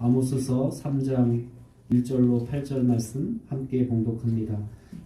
아모스서 3장 1절로 8절 말씀 함께 봉독합니다.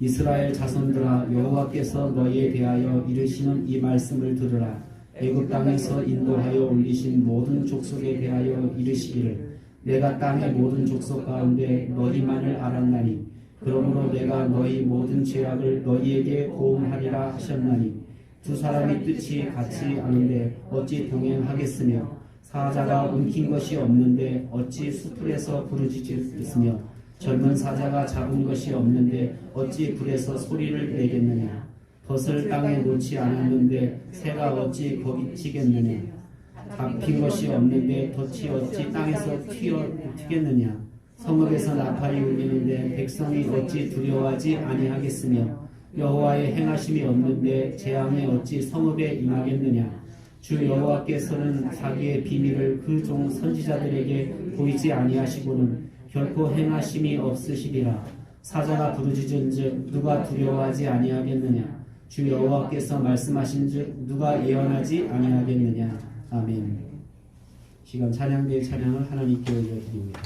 이스라엘 자손들아, 여호와께서 너희에 대하여 이르시는 이 말씀을 들으라. 애굽 땅에서 인도하여 올리신 모든 족속에 대하여 이르시기를, 내가 땅의 모든 족속 가운데 너희만을 알았나니 그러므로 내가 너희 모든 죄악을 너희에게 보응하리라 하셨나니, 두 사람이 뜻이 같지 않은데 어찌 동행하겠으며, 사자가 움킨 것이 없는데 어찌 수풀에서 부르짖겠으며, 젊은 사자가 잡은 것이 없는데 어찌 불에서 소리를 내겠느냐. 덫을 땅에 놓지 않았는데 새가 어찌 거기 치겠느냐. 잡힌 것이 없는데 덫이 어찌 땅에서 튀겠느냐. 성읍에서 나팔이 울리는데 백성이 어찌 두려워하지 아니하겠으며, 여호와의 행하심이 없는데 재앙이 어찌 성읍에 임하겠느냐. 주 여호와께서는 자기의 비밀을 그 종 선지자들에게 보이지 아니하시고는 결코 행하심이 없으시리라. 사자가 부르짖은즉 누가 두려워하지 아니하겠느냐. 주 여호와께서 말씀하신즉 누가 예언하지 아니하겠느냐. 아멘. 시간 찬양대의 찬양을 하나님께 올려드립니다.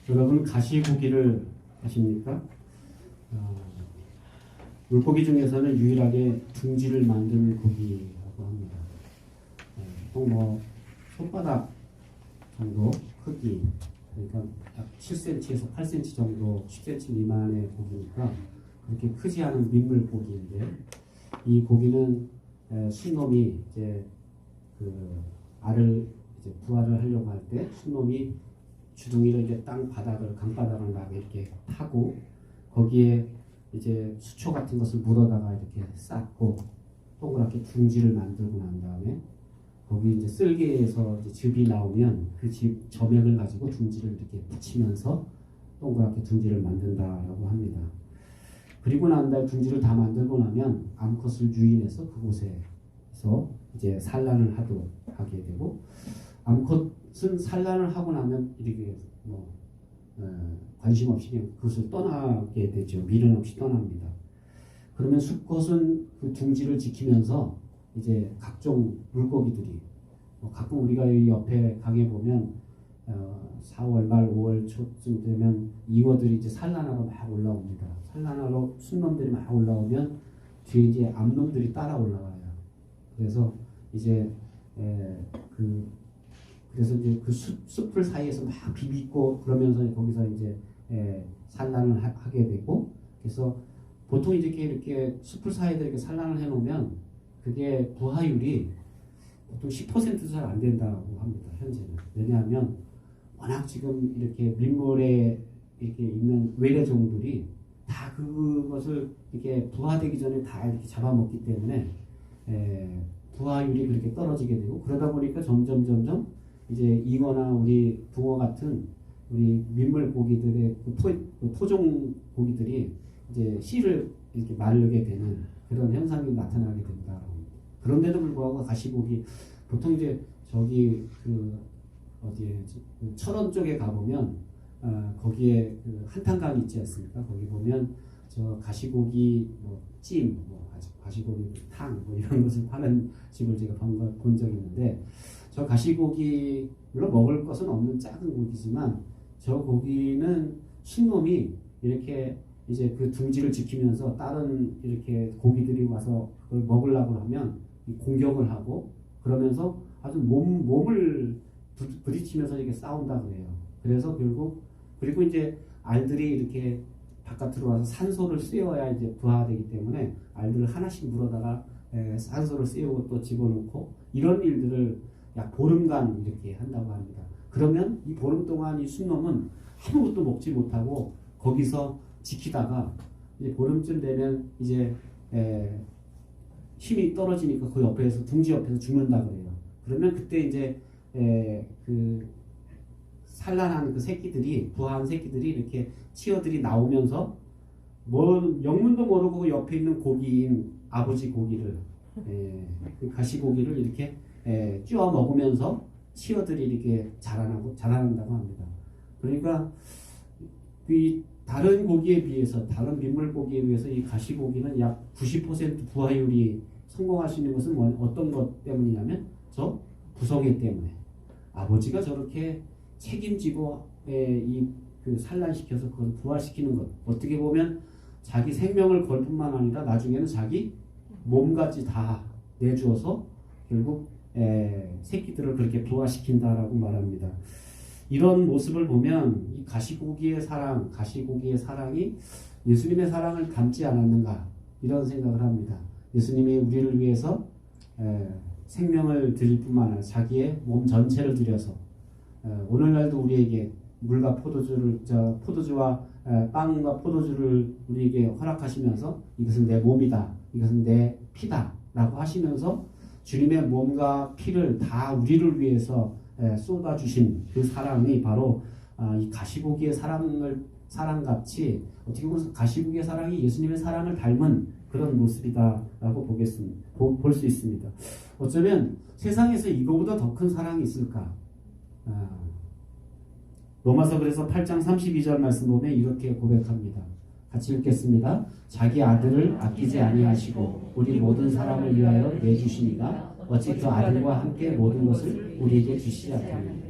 여러분 가시고기를 아십니까? 물고기 중에서는 유일하게 둥지를 만드는 고기라고 합니다. 보통 손바닥 정도 크기, 그러니까 약 7cm에서 8cm 정도, 10cm 미만의 고기니까 그렇게 크지 않은 민물 고기인데, 이 고기는 순놈이 이제 그 알을 이제 부화를 하려고 할 때 순놈이 주둥이를 이제 땅 바닥을 강바닥을 막 이렇게 파고 거기에 이제 수초 같은 것을 물어다가 이렇게 쌓고 동그랗게 둥지를 만들고 난 다음에 거기 이제 쓸개에서 이제 즙이 나오면 그 즙 점액을 가지고 둥지를 이렇게 붙이면서 동그랗게 둥지를 만든다라고 합니다. 그리고 난 다음에 둥지를 다 만들고 나면 암컷을 유인해서 그곳에서 이제 산란을 하게 되고 암컷은 산란을 하고 나면 이렇게 관심 없이 그냥 그것을 떠나게 되죠. 미련 없이 떠납니다. 그러면 수컷은 그 둥지를 지키면서 이제 각종 물고기들이 가끔 우리가 이 옆에 강에 보면 4월 말 5월 초쯤 되면 잉어들이 이제 산란하러 막 올라옵니다. 산란하러 순놈들이 막 올라오면 뒤에 이제 암놈들이 따라 올라와요. 그래서 이제 그래서 이제 그 숲을 사이에서 막 비비고 그러면서 거기서 이제 산란을 하게 되고 그래서 보통 이렇게 숲을 사이에 이렇게 산란을 해놓으면 그게 부화율이 보통 10%도 잘 안 된다고 합니다. 현재는. 왜냐하면 워낙 지금 이렇게 민물에 이렇게 있는 외래종들이 다 그것을 이렇게 부화되기 전에 다 이렇게 잡아먹기 때문에 부화율이 그렇게 떨어지게 되고 그러다 보니까 점점 이제 잉어나 우리 붕어 같은 우리 민물 고기들의 그 토종 고기들이 이제 씨를 이렇게 마르게 되는 그런 현상이 나타나게 된다. 그런데도 불구하고 가시고기 보통 이제 저기 그 어디에 철원 쪽에 가보면 거기에 그 한탄강 있지 않습니까? 거기 보면 저 가시고기 찜, 가시고기 탕 이런 것을 파는 집을 제가 본 적이 있는데 저 가시고기 물론 먹을 것은 없는 작은 고기지만 저 고기는 순놈이 이렇게 이제 그 둥지를 지키면서 다른 이렇게 고기들이 와서 그걸 먹으려고 하면 공격을 하고 그러면서 아주 몸을 부딪히면서 이렇게 싸운다 그래요. 그래서 결국 그리고 이제 알들이 이렇게 바깥으로 와서 산소를 쐬어야 이제 부화되기 때문에 알들을 하나씩 물어다가 산소를 쐬우고 또 집어넣고 이런 일들을 약 보름간 이렇게 한다고 합니다. 그러면 이 보름 동안 이 순놈은 아무것도 먹지 못하고 거기서 지키다가 이제 보름쯤 되면 이제 힘이 떨어지니까 그 옆에서 둥지 옆에서 죽는다 그래요. 그러면 그때 이제 그 산란한 그 새끼들이 부화한 새끼들이 이렇게 치어들이 나오면서 영문도 모르고 그 옆에 있는 고기인 아버지 고기를 그 가시고기를 이렇게 쥐어 먹으면서 치어들이 이렇게 자라난다고 합니다. 그러니까 이 다른 고기에 비해서 다른 민물 고기에 비해서 이 가시고기는 약 90% 부화율이 성공할 수 있는 것은 어떤 것 때문이냐면 저 부성애 때문에 아버지가 저렇게 책임지고 그 산란시켜서 그걸 부화시키는 것 어떻게 보면 자기 생명을 걸 뿐만 아니라 나중에는 자기 몸까지 다 내주어서 결국 새끼들을 그렇게 부화시킨다라고 말합니다. 이런 모습을 보면 이 가시고기의 사랑이 예수님의 사랑을 닮지 않았는가 이런 생각을 합니다. 예수님이 우리를 위해서 생명을 드릴 뿐만 아니라 자기의 몸 전체를 들여서 오늘날도 우리에게 물과 포도주와 빵과 포도주를 우리에게 허락하시면서 이것은 내 몸이다, 이것은 내 피다 라고 하시면서 주님의 몸과 피를 다 우리를 위해서 쏟아주신 그 사랑이 바로 이 가시고기의 사랑같이 어떻게 보면 가시고기의 사랑이 예수님의 사랑을 닮은 그런 모습이다라고 볼 수 있습니다. 어쩌면 세상에서 이거보다 더 큰 사랑이 있을까? 로마서 그래서 8장 32절 말씀 보면 이렇게 고백합니다. 같이 읽겠습니다. 자기 아들을 아끼지 아니하시고 우리 모든 사람을 위하여 내주시니가 어찌 그 아들과 함께 모든 것을 우리에게 주시지 않겠느냐.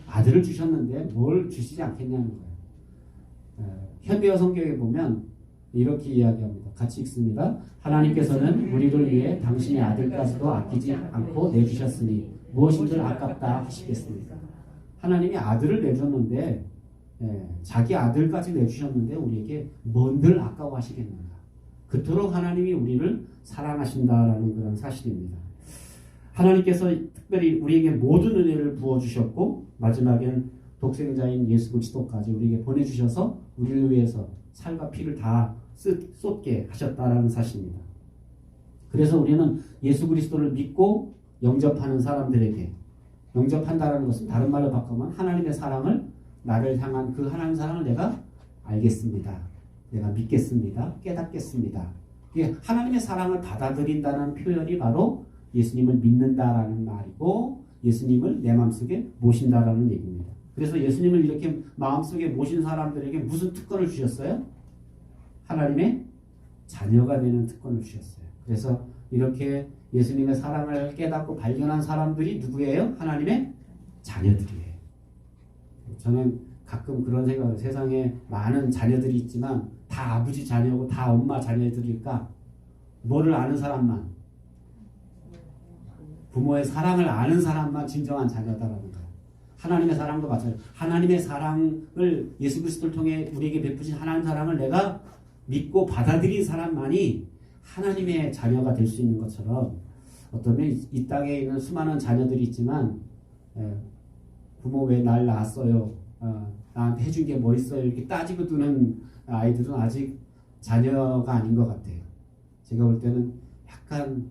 아들을 주셨는데 뭘 주시지 않겠냐는 거예요. 현대어 성경에 보면 이렇게 이야기합니다. 같이 읽습니다. 하나님께서는 우리를 위해 당신의 아들까지도 아끼지 않고 내주셨으니 무엇인들 아깝다 하시겠습니까? 하나님이 아들을 내줬는데 자기 아들까지 내주셨는데 우리에게 뭔들 아까워하시겠는가. 그토록 하나님이 우리를 사랑하신다라는 그런 사실입니다. 하나님께서 특별히 우리에게 모든 은혜를 부어주셨고 마지막엔 독생자인 예수 그리스도까지 우리에게 보내주셔서 우리를 위해서 살과 피를 다 쏟게 하셨다라는 사실입니다. 그래서 우리는 예수 그리스도를 믿고 영접하는 사람들에게, 영접한다는 것은 다른 말로 바꾸면 하나님의 사랑을, 나를 향한 그 하나님의 사랑을 내가 알겠습니다. 내가 믿겠습니다. 깨닫겠습니다. 하나님의 사랑을 받아들인다는 표현이 바로 예수님을 믿는다라는 말이고 예수님을 내 마음속에 모신다라는 얘기입니다. 그래서 예수님을 이렇게 마음속에 모신 사람들에게 무슨 특권을 주셨어요? 하나님의 자녀가 되는 특권을 주셨어요. 그래서 이렇게 예수님의 사랑을 깨닫고 발견한 사람들이 누구예요? 하나님의 자녀들이에요. 저는 가끔 그런 생각을, 세상에 많은 자녀들이 있지만 다 아버지 자녀고 다 엄마 자녀들일까? 뭐를 아는 사람만, 부모의 사랑을 아는 사람만 진정한 자녀다라는 거예요. 하나님의 사랑도 마찬가지예요. 하나님의 사랑을, 예수 그리스도를 통해 우리에게 베푸신 하나님 사랑을 내가 믿고 받아들인 사람만이 하나님의 자녀가 될 수 있는 것처럼, 어쩌면 이 땅에 있는 수많은 자녀들이 있지만 부모 왜 날 낳았어요? 나한테 해준 게 뭐 있어요? 이렇게 따지고 두는 아이들은 아직 자녀가 아닌 것 같아요. 제가 볼 때는 약간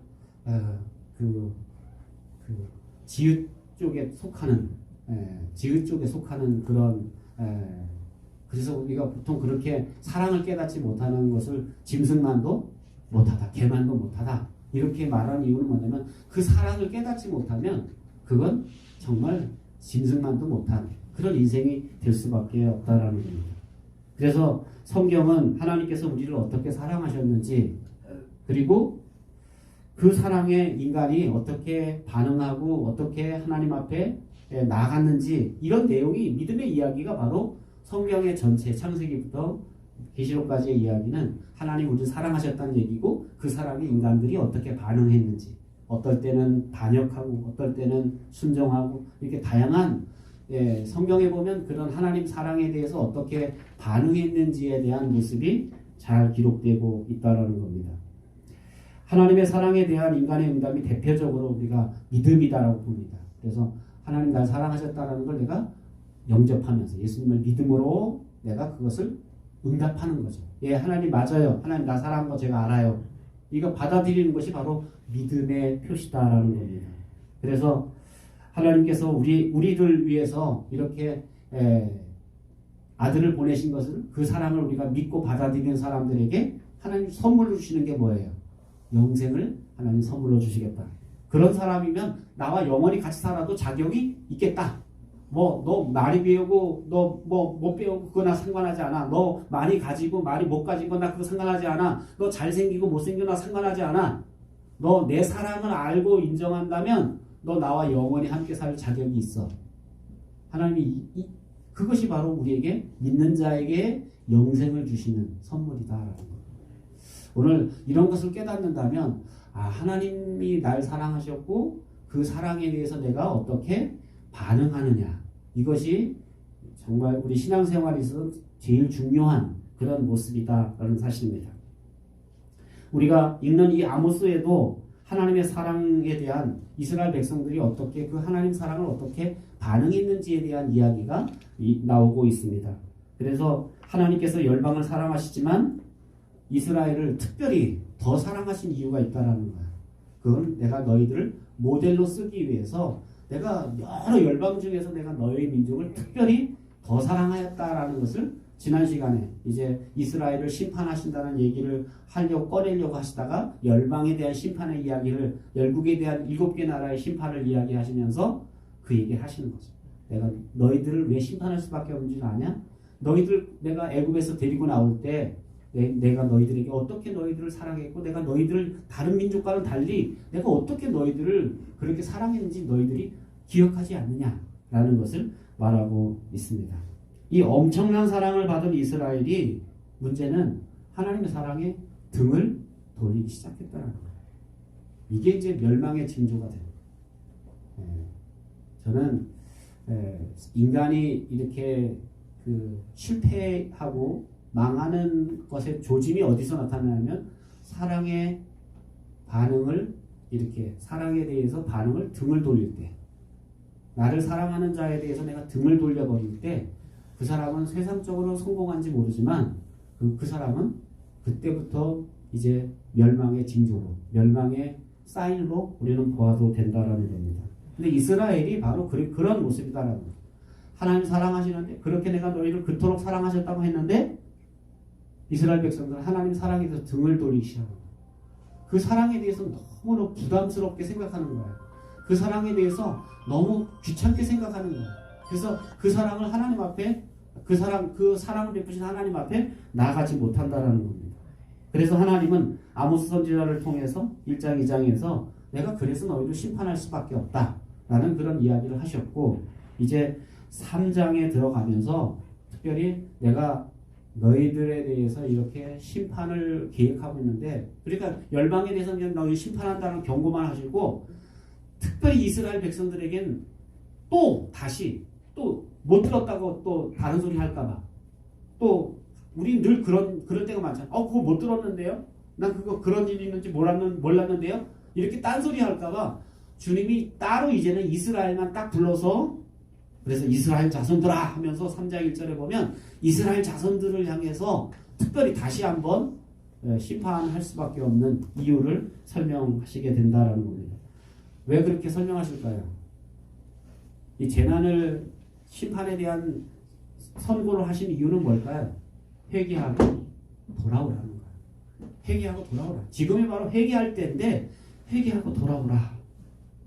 지읒 쪽에 속하는, 지읒 쪽에 속하는 그런, 그래서 우리가 보통 그렇게 사랑을 깨닫지 못하는 것을 짐승만도 못하다, 개만도 못하다 이렇게 말하는 이유는 뭐냐면, 그 사랑을 깨닫지 못하면 그건 정말 짐승만도 못한 그런 인생이 될 수밖에 없다라는 겁니다. 그래서 성경은 하나님께서 우리를 어떻게 사랑하셨는지, 그리고 그 사랑에 인간이 어떻게 반응하고 어떻게 하나님 앞에 나아갔는지, 이런 내용이, 믿음의 이야기가 바로 성경의 전체 창세기부터 계시록까지의 이야기는 하나님 우리를 사랑하셨다는 얘기고, 그 사랑에 인간들이 어떻게 반응했는지, 어떨 때는 반역하고 어떨 때는 순종하고, 이렇게 다양한, 성경에 보면 그런 하나님 사랑에 대해서 어떻게 반응했는지에 대한 모습이 잘 기록되고 있다는 겁니다. 하나님의 사랑에 대한 인간의 응답이 대표적으로 우리가 믿음이다라고 봅니다. 그래서 하나님 날 사랑하셨다는 걸 내가 영접하면서 예수님을 믿음으로 내가 그것을 응답하는 거죠. 예, 하나님 맞아요. 하나님 나 사랑한 거 제가 알아요. 이거 받아들이는 것이 바로 믿음의 표시다라는 겁니다. 그래서 하나님께서 우리를 위해서 이렇게 아들을 보내신 것은, 그 사랑을 우리가 믿고 받아들이는 사람들에게 하나님 선물로 주시는 게 뭐예요? 영생을 하나님 선물로 주시겠다. 그런 사람이면 나와 영원히 같이 살아도 자격이 있겠다. 너 많이 배우고 너 못 배우고 그거나 상관하지 않아. 너 많이 가지고 많이 못 가지고 나 그거 상관하지 않아. 너 잘생기고 못생겨나 상관하지 않아. 너 내 사랑을 알고 인정한다면 너 나와 영원히 함께 살 자격이 있어. 하나님이 그것이 바로 우리에게, 믿는 자에게 영생을 주시는 선물이다라는 거예요. 오늘 이런 것을 깨닫는다면, 하나님이 날 사랑하셨고 그 사랑에 대해서 내가 어떻게 반응하느냐, 이것이 정말 우리 신앙생활에서 제일 중요한 그런 모습이다라는 사실입니다. 우리가 읽는 이 아모스에도 하나님의 사랑에 대한, 이스라엘 백성들이 어떻게 그 하나님 사랑을 어떻게 반응했는지에 대한 이야기가 나오고 있습니다. 그래서 하나님께서 열방을 사랑하시지만 이스라엘을 특별히 더 사랑하신 이유가 있다라는 거야. 그건 내가 너희들을 모델로 쓰기 위해서 내가 여러 열방 중에서 내가 너희 민족을 특별히 더 사랑하였다라는 것을 지난 시간에 이제 이스라엘을 심판하신다는 얘기를 꺼내려고 하시다가 열방에 대한 심판의 이야기를, 열국에 대한 7개 나라의 심판을 이야기하시면서 그 얘기를 하시는 거죠. 내가 너희들을 왜 심판할 수밖에 없는 줄 아냐? 너희들 내가 애굽에서 데리고 나올 때 내가 너희들에게 어떻게 너희들을 사랑했고, 내가 너희들을 다른 민족과는 달리 내가 어떻게 너희들을 그렇게 사랑했는지 너희들이 기억하지 않느냐라는 것을 말하고 있습니다. 이 엄청난 사랑을 받은 이스라엘이, 문제는 하나님의 사랑에 등을 돌리기 시작했다는 거예요. 이게 이제 멸망의 징조가 돼요. 저는 인간이 이렇게 실패하고 망하는 것의 조짐이 어디서 나타나냐면 사랑의 반응을 이렇게 사랑에 대해서 반응을 등을 돌릴 때, 나를 사랑하는 자에 대해서 내가 등을 돌려버릴 때 그 사람은 세상적으로 성공한지 모르지만 그 사람은 그때부터 이제 멸망의 징조로, 멸망의 사인으로 우리는 보아도 된다라는 겁니다. 근데 이스라엘이 바로 그런 모습이다라는 거예요. 하나님 사랑하시는데, 그렇게 내가 너희를 그토록 사랑하셨다고 했는데 이스라엘 백성들은 하나님 사랑에 대해서 등을 돌리기 시작합니다. 그 사랑에 대해서 너무너무 부담스럽게 생각하는 거예요. 그 사랑에 대해서 너무 귀찮게 생각하는 거예요. 그래서 그 사랑을 하나님 앞에, 그 사랑을 베푸신 하나님 앞에 나아가지 못한다라는 겁니다. 그래서 하나님은 아모스 선지자를 통해서 1장 2장에서 내가 그래서 너희를 심판할 수밖에 없다라는 그런 이야기를 하셨고, 이제 3장에 들어가면서 특별히 내가 너희들에 대해서 이렇게 심판을 계획하고 있는데, 그러니까 열방에 대해서 그냥 너희 심판한다는 경고만 하시고, 특별히 이스라엘 백성들에겐 또 다시 또 못 들었다고 또 다른 소리 할까봐, 또 우리 늘 그럴 때가 많잖아. 그거 못 들었는데요? 난 그거 그런 일이 있는지 몰랐는데요? 이렇게 딴소리 할까봐 주님이 따로 이제는 이스라엘만 딱 불러서, 그래서 이스라엘 자손들아 하면서 3장 1절에 보면 이스라엘 자손들을 향해서 특별히 다시 한번 심판할 수밖에 없는 이유를 설명하시게 된다라는 겁니다. 왜 그렇게 설명하실까요? 이 재난을, 심판에 대한 선고를 하신 이유는 뭘까요? 회개하고 돌아오라는 거예요. 회개하고 돌아오라. 지금이 바로 회개할 때인데 회개하고 돌아오라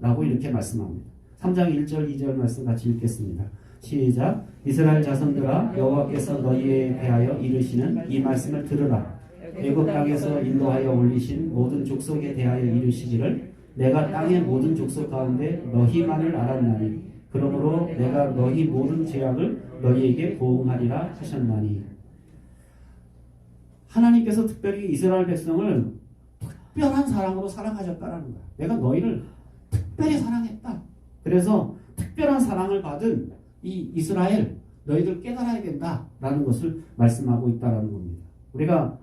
라고 이렇게 말씀합니다. 3장 1절 2절 말씀 같이 읽겠습니다. 시작. 이스라엘 자손들아, 여호와께서 너희에 대하여 이르시는 이 말씀을 들으라. 애굽 땅에서 인도하여 올리신 모든 족속에 대하여 이르시기를 내가 땅의 모든 족속 가운데 너희만을 알았나니 그러므로 내가 너희 모든 죄악을 너희에게 보응하리라 하셨나니. 하나님께서 특별히 이스라엘 백성을 특별한 사랑으로 사랑하셨다라는 거야. 내가 너희를 특별히 사랑했다. 그래서 특별한 사랑을 받은 이 이스라엘, 너희들 깨달아야 된다라는 것을 말씀하고 있다라는 겁니다. 우리가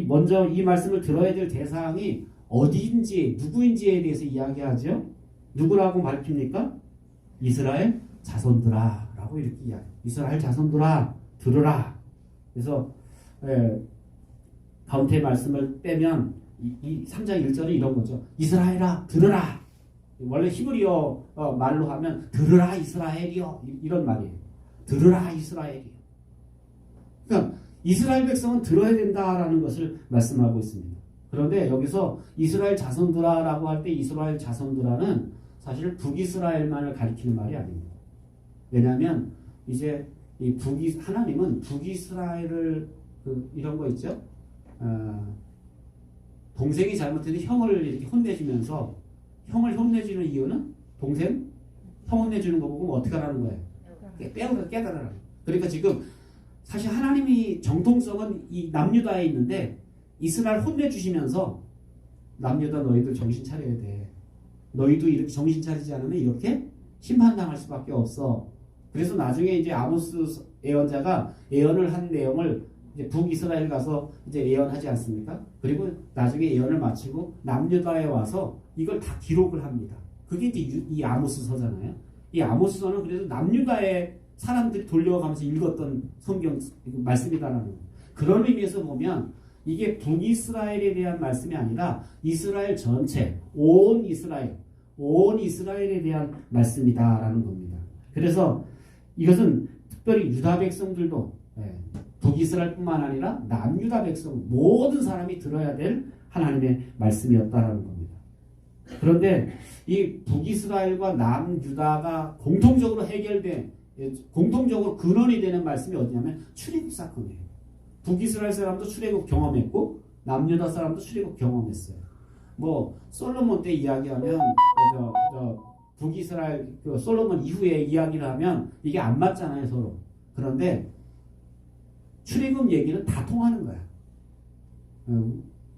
먼저 이 말씀을 들어야 될 대상이 어디인지, 누구인지에 대해서 이야기하죠. 누구라고 밝힙니까? 이스라엘 자손들아 라고 이렇게 이야기. 이스라엘 자손들아 들으라. 그래서 가운데 말씀을 빼면 이 3장 1절이 이런 거죠. 이스라엘아 들으라. 원래 히브리어 말로 하면 들으라 이스라엘이여, 이런 말이에요. 들으라 이스라엘이여. 그러니까 이스라엘 백성은 들어야 된다라는 것을 말씀하고 있습니다. 그런데 여기서 이스라엘 자손들아라고 할 때 이스라엘 자손들아는 사실 북이스라엘만을 가리키는 말이 아닙니다. 왜냐하면 이제 하나님은 북이스라엘을 이런 거 있죠. 동생이 잘못했는데 형을 이렇게 혼내주면서, 형을 혼내주는 이유는 동생 형 혼내주는 거 보고 어떻게 하라는 거예요? 깨달아라. 그러니까 지금 사실 하나님이 정통성은 이 남유다에 있는데 이스라엘 혼내주시면서 남유다 너희들 정신 차려야 돼. 너희도 이렇게 정신 차리지 않으면 이렇게 심판당할 수밖에 없어. 그래서 나중에 이제 아모스 예언자가 예언을 한 내용을 이제 북이스라엘 가서 이제 예언하지 않습니까? 그리고 나중에 예언을 마치고 남유다에 와서 이걸 다 기록을 합니다. 그게 이제 이 아모스서잖아요. 이 아모스서는 그래서 남유다의 사람들이 돌려가면서 읽었던 성경 말씀이다라는 거예요. 그런 의미에서 보면 이게 북이스라엘에 대한 말씀이 아니라 이스라엘 전체, 온 이스라엘에 대한 말씀이다라는 겁니다. 그래서 이것은 특별히 유다 백성들도 북이스라엘뿐만 아니라 남유다 백성 모든 사람이 들어야 될 하나님의 말씀이었다라는 겁니다. 그런데 이 북이스라엘과 남유다가 공통적으로 공통적으로 근원이 되는 말씀이 어디냐면 출애굽 사건이에요. 북이스라엘 사람도 출애굽 경험했고 남유다 사람도 출애굽 경험했어요. 뭐 솔로몬 때 이야기하면 북이스라엘 솔로몬 이후에 이야기를 하면 이게 안 맞잖아요 서로. 그런데 출애굽 얘기는 다 통하는 거야.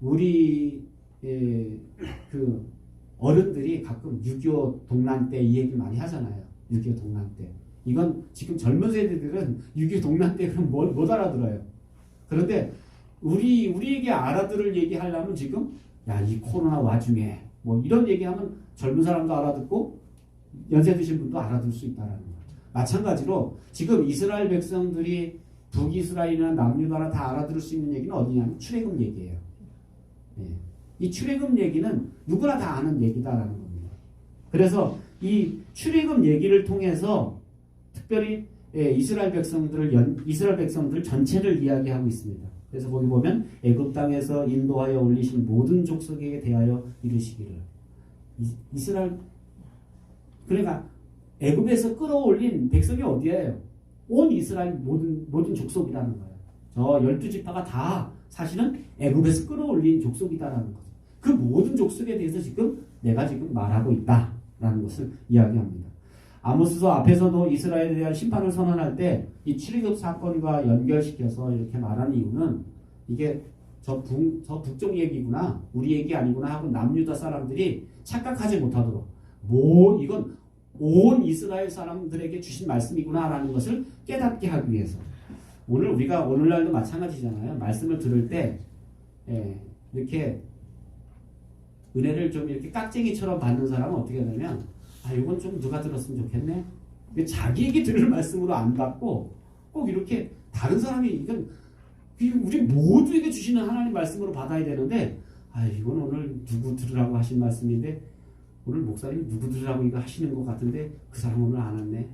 우리 그 어른들이 가끔 6.25 동란 때 이 얘기 많이 하잖아요. 6.25 동란 때. 이건 지금 젊은 세대들은 6.25 동란 때 그럼 못 알아들어요. 그런데 우리에게 알아들을 얘기하려면 지금 야, 이 코로나 와중에 뭐 이런 얘기하면 젊은 사람도 알아듣고 연세 드신 분도 알아들 수 있다라는 거예요. 마찬가지로 지금 이스라엘 백성들이 북이스라엘이나 남유다나 다 알아들을 수 있는 얘기는 어디냐면 출애굽 얘기예요. 예. 이 출애굽 얘기는 누구나 다 아는 얘기다라는 겁니다. 그래서 이 출애굽 얘기를 통해서 특별히 이스라엘 백성들 전체를 이야기하고 있습니다. 그래서 거기 보면 애굽 땅에서 인도하여 올리신 모든 족속에게 대하여 이르시기를. 이스라엘, 그러니까 애굽에서 끌어올린 백성이 어디예요? 온 이스라엘 모든 족속이라는 거예요. 저 12지파가 다 사실은 애굽에서 끌어올린 족속이다라는 거죠. 그 모든 족속에 대해서 내가 지금 말하고 있다라는 것을 이야기합니다. 아모스서 앞에서도 이스라엘에 대한 심판을 선언할 때 이 출애굽 사건과 연결시켜서 이렇게 말하는 이유는 이게 저 북쪽 얘기구나, 우리 얘기 아니구나 하고 남유다 사람들이 착각하지 못하도록 이건 온 이스라엘 사람들에게 주신 말씀이구나라는 것을 깨닫게 하기 위해서. 우리가 오늘날도 마찬가지잖아요. 말씀을 들을 때 이렇게 은혜를 좀 이렇게 깍쟁이처럼 받는 사람은 어떻게 하냐면 이건 좀 누가 들었으면 좋겠네. 자기에게 들을 말씀으로 안 받고 꼭 이렇게 다른 사람이 이건 우리 모두에게 주시는 하나님 말씀으로 받아야 되는데 이건 오늘 누구 들으라고 하신 말씀인데 오늘 목사님 누구 들으라고 이거 하시는 것 같은데 그 사람 오늘 안 왔네.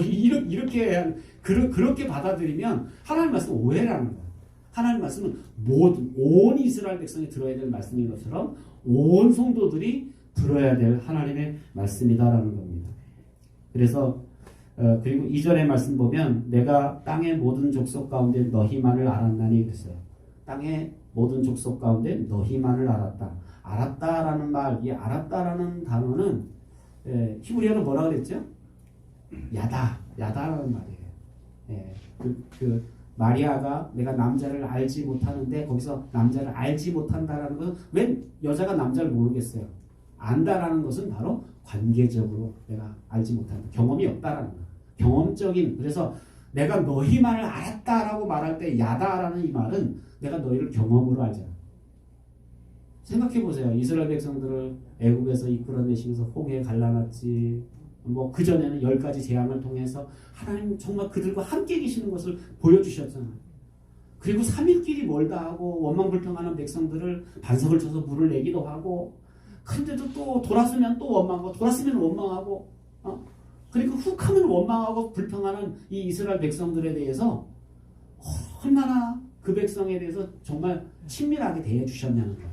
이렇게 그렇게 받아들이면 하나님 말씀 오해라는 거예요. 하나님 말씀은 온 이스라엘 백성이 들어야 될 말씀인 것처럼 온 성도들이 들어야 될 하나님의 말씀이다라는 겁니다. 그래서 그리고 이전의 말씀 보면 내가 땅의 모든 족속 가운데 너희만을 알았나니 그랬어요. 땅의 모든 족속 가운데 너희만을 알았다. 알았다라는 말, 이 알았다라는 단어는 히브리어로 뭐라 그랬죠? 야다라는 말이에요. 마리아가 내가 남자를 알지 못하는데 거기서 남자를 알지 못한다라는 것은 왜 여자가 남자를 모르겠어요? 안다라는 것은 바로 관계적으로 내가 알지 못한다. 경험이 없다라는 거예요. 경험적인, 그래서 내가 너희만을 알았다라고 말할 때 야다라는 이 말은 내가 너희를 경험으로 알잖아. 생각해 보세요. 이스라엘 백성들을 애굽에서 이끌어내시면서 홍해에 갈라놨지. 그 전에는 10가지 재앙을 통해서 하나님 정말 그들과 함께 계시는 것을 보여주셨잖아요. 그리고 3일길이 멀다 하고 원망불평하는 백성들을 반석을 쳐서 물을 내기도 하고, 근데도 또 돌았으면 또 원망하고 돌았으면 원망하고 그리고 훅 하면 원망하고 불평하는 이 이스라엘 백성들에 대해서 얼마나 그 백성에 대해서 정말 친밀하게 대해주셨냐는 거예요.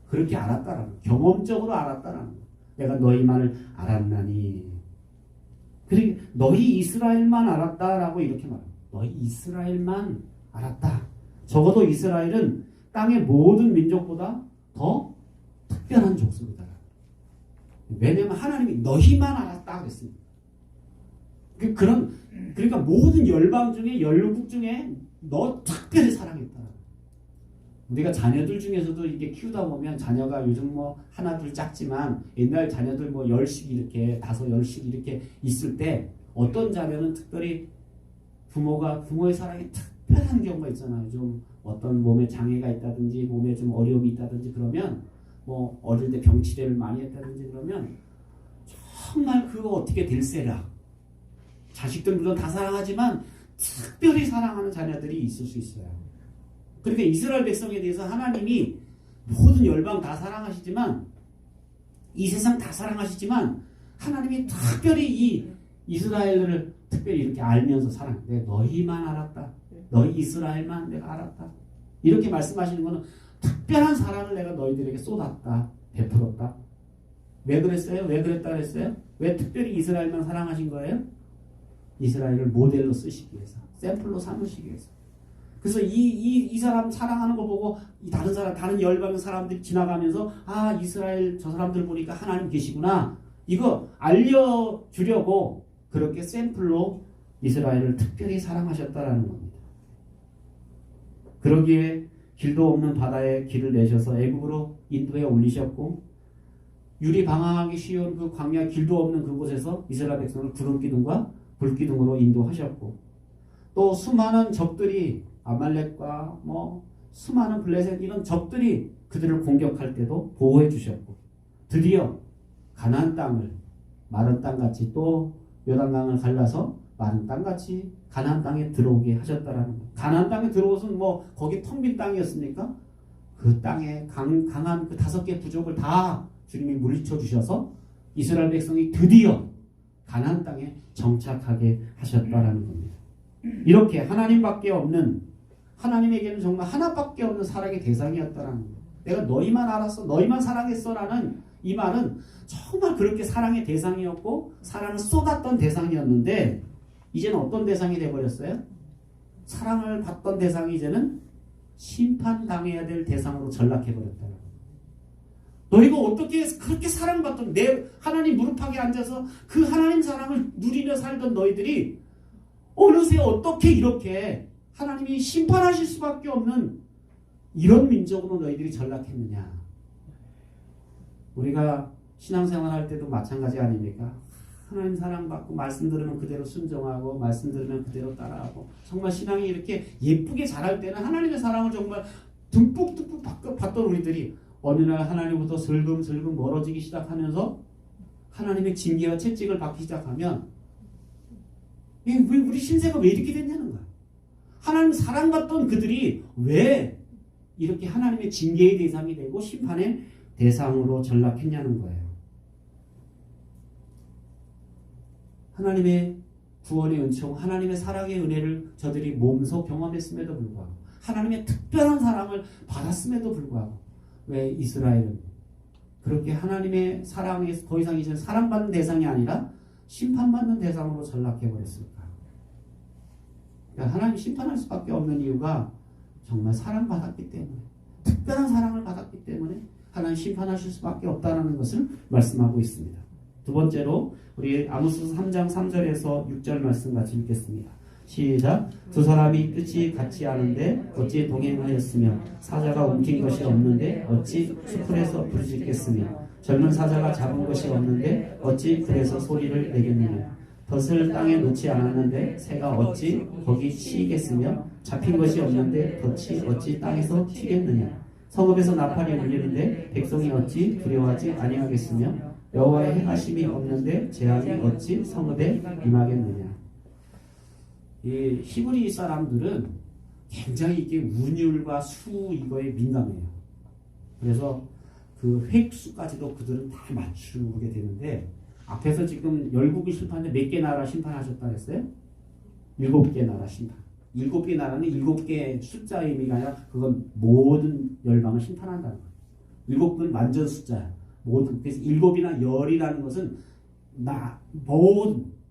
그렇게 알았다라는 거예요. 경험적으로 알았다라는 거예요. 내가 너희만을 알았나니. 그리고 너희 이스라엘만 알았다라고 이렇게 말해요. 너희 이스라엘만 알았다. 적어도 이스라엘은 땅의 모든 민족보다 더 특별한 족속이다. 왜냐하면 하나님이 너희만 알았다 그랬습니다. 그러니까 모든 열방 중에 열국 중에 너 특별히 사랑했다. 우리가 자녀들 중에서도 이게 키우다 보면 자녀가 요즘 하나 둘 작지만 옛날 자녀들 10씩 이렇게 10씩 이렇게 있을 때 어떤 자녀는 특별히 부모의 사랑이 특별한 경우가 있잖아요. 좀 어떤 몸에 장애가 있다든지 몸에 좀 어려움이 있다든지 그러면 어릴 때 병치레를 많이 했다든지 그러면 정말 그거 어떻게 될세라. 자식들 물론 다 사랑하지만 특별히 사랑하는 자녀들이 있을 수 있어요. 그러니까 이스라엘 백성에 대해서 하나님이 모든 열방 다 사랑하시지만 이 세상 다 사랑하시지만 하나님이 특별히 이 이스라엘을 특별히 이렇게 알면서 사랑해. 내가 너희만 알았다. 너희 이스라엘만 내가 알았다. 이렇게 말씀하시는 것은 특별한 사랑을 내가 너희들에게 쏟았다. 베풀었다. 왜 그랬어요? 왜 그랬다 그랬어요? 왜 특별히 이스라엘만 사랑하신 거예요? 이스라엘을 모델로 쓰시기 위해서. 샘플로 삼으시기 위해서. 그래서 이 사람 사랑하는 거 보고 다른 열방 사람들이 지나가면서 이스라엘 저 사람들 보니까 하나님 계시구나. 이거 알려주려고 그렇게 샘플로 이스라엘을 특별히 사랑하셨다라는 겁니다. 그러기에 길도 없는 바다에 길을 내셔서 애굽으로 인도해 올리셨고 유리 방황하기 쉬운 그 광야 길도 없는 그곳에서 이스라엘 백성을 구름 기둥과 불 기둥으로 인도하셨고 또 수많은 적들이 아말렉과 뭐 수많은 블레셋 이런 적들이 그들을 공격할 때도 보호해 주셨고, 드디어 가나안 땅을 마른 땅같이 또 요단강을 갈라서 마른 땅같이 가나안 땅에 들어오게 하셨다라는 거예요. 가나안 땅에 들어오선 뭐 거기 텅 빈 땅이었습니까? 그 땅에 강한 그 5개 부족을 다 주님이 물리쳐 주셔서 이스라엘 백성이 드디어 가나안 땅에 정착하게 하셨다라는 겁니다. 이렇게 하나님밖에 없는, 하나님에게는 정말 하나밖에 없는 사랑의 대상이었다라는 거예요. 내가 너희만 알았어, 너희만 사랑했어라는 이 말은 정말 그렇게 사랑의 대상이었고 사랑을 쏟았던 대상이었는데, 이제는 어떤 대상이 되어버렸어요? 사랑을 받던 대상이 이제는 심판당해야 될 대상으로 전락해버렸다. 너희가 어떻게 그렇게 사랑받던, 내 하나님 무릎팍에 앉아서 그 하나님 사랑을 누리며 살던 너희들이 어느새 어떻게 이렇게 하나님이 심판하실 수밖에 없는 이런 민족으로 너희들이 전락했느냐. 우리가 신앙생활 할 때도 마찬가지 아닙니까? 하나님 사랑받고 말씀 들으면 그대로 순종하고 말씀 들으면 그대로 따라하고, 정말 신앙이 이렇게 예쁘게 자랄 때는 하나님의 사랑을 정말 듬뿍듬뿍 받던 우리들이 어느 날 하나님부터 슬금슬금 멀어지기 시작하면서 하나님의 징계와 채찍을 받기 시작하면 우리 신세가 왜 이렇게 됐냐는 거야. 하나님 사랑받던 그들이 왜 이렇게 하나님의 징계의 대상이 되고 심판의 대상으로 전락했냐는 거예요. 하나님의 구원의 은총, 하나님의 사랑의 은혜를 저들이 몸소 경험했음에도 불구하고, 하나님의 특별한 사랑을 받았음에도 불구하고, 왜 이스라엘은 그렇게 하나님의 사랑에서 더 이상 이제 사랑받는 대상이 아니라 심판받는 대상으로 전락해버렸을까? 그러니까 하나님 심판할 수밖에 없는 이유가 정말 사랑받았기 때문에, 특별한 사랑을 받았기 때문에 하나님 심판하실 수밖에 없다는 것을 말씀하고 있습니다. 두 번째로 우리 아모스 3장 3절에서 6절 말씀 같이 읽겠습니다. 시작. 두 사람이 뜻이 같지 않은데 어찌 동행하였으며 사자가 움킨 것이 없는데 어찌 수풀에서 부르짖겠으며 젊은 사자가 잡은 것이 없는데 어찌 그래서 소리를 내겠느냐. 덫을 땅에 놓지 않았는데 새가 어찌 거기 치이겠으며 잡힌 것이 없는데 덫이 어찌 땅에서 튀겠느냐. 성읍에서 나팔이 울리는데 백성이 어찌 두려워하지 아니하겠으며 여호와의 행하심이 없는데 재앙이 어찌 성읍에 임하겠느냐. 이 히브리 사람들은 굉장히 이게 운율과 수 이거에 민감해요. 그래서 그 획수까지도 그들은 다 맞추게 되는데, 앞에서 지금 열국이 심판하는데 몇 개 나라 심판하셨다 그랬어요? 7개 나라 심판. 7개 나라는 7개 숫자의 의미가 아니라 그건 모든 열방을 심판한다는 거예요. 7은 완전 숫자야. 모든, 그래서 7이나 10이라는 것은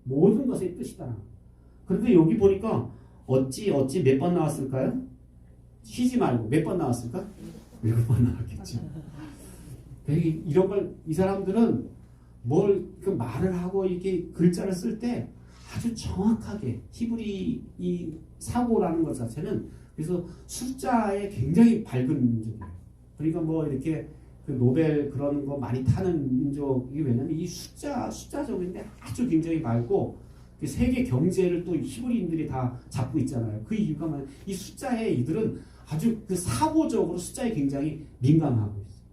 모든 것의 뜻이다. 그런데 여기 보니까 어찌 몇 번 나왔을까요? 쉬지 말고 몇 번 나왔을까? 7번 나왔겠지. 이런 걸 이 사람들은 그 말을 하고 이렇게 글자를 쓸 때 아주 정확하게 히브리 이 사고라는 것 자체는, 그래서 숫자에 굉장히 밝은 민족이에요. 그러니까 뭐 이렇게 그 노벨 그런 거 많이 타는 민족이, 왜냐면 이 숫자적인데 아주 굉장히 밝고, 그 세계 경제를 또 히브리인들이 다 잡고 있잖아요. 그 이유가 뭐냐면 이 숫자에 이들은 아주 그 사고적으로 숫자에 굉장히 민감하고 있어요.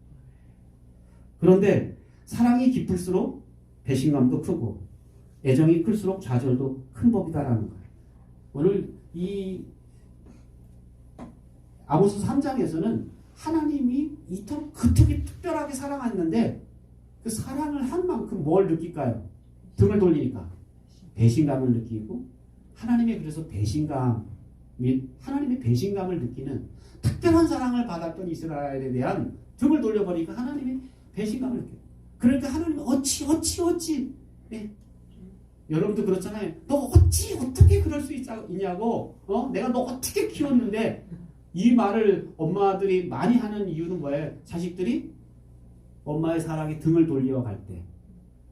그런데 사랑이 깊을수록 배신감도 크고 애정이 클수록 좌절도 큰 법이다라는 거예요. 오늘 이 아모스 3장에서는 하나님이 이토록 그토록 특별하게 사랑했는데 그 사랑을 한 만큼 뭘 느낄까요? 등을 돌리니까 배신감을 느끼고, 하나님의 그래서 배신감 및 하나님의 배신감을 느끼는, 특별한 사랑을 받았던 이스라엘에 대한 등을 돌려버리니까 하나님의 배신감을 느껴요. 그러니까 하나님은 어찌 네. 여러분도 그렇잖아요. 너 어떻게 그럴 수 있냐고, 내가 너 어떻게 키웠는데. 이 말을 엄마들이 많이 하는 이유는 뭐예요? 자식들이 엄마의 사랑에 등을 돌려갈 때,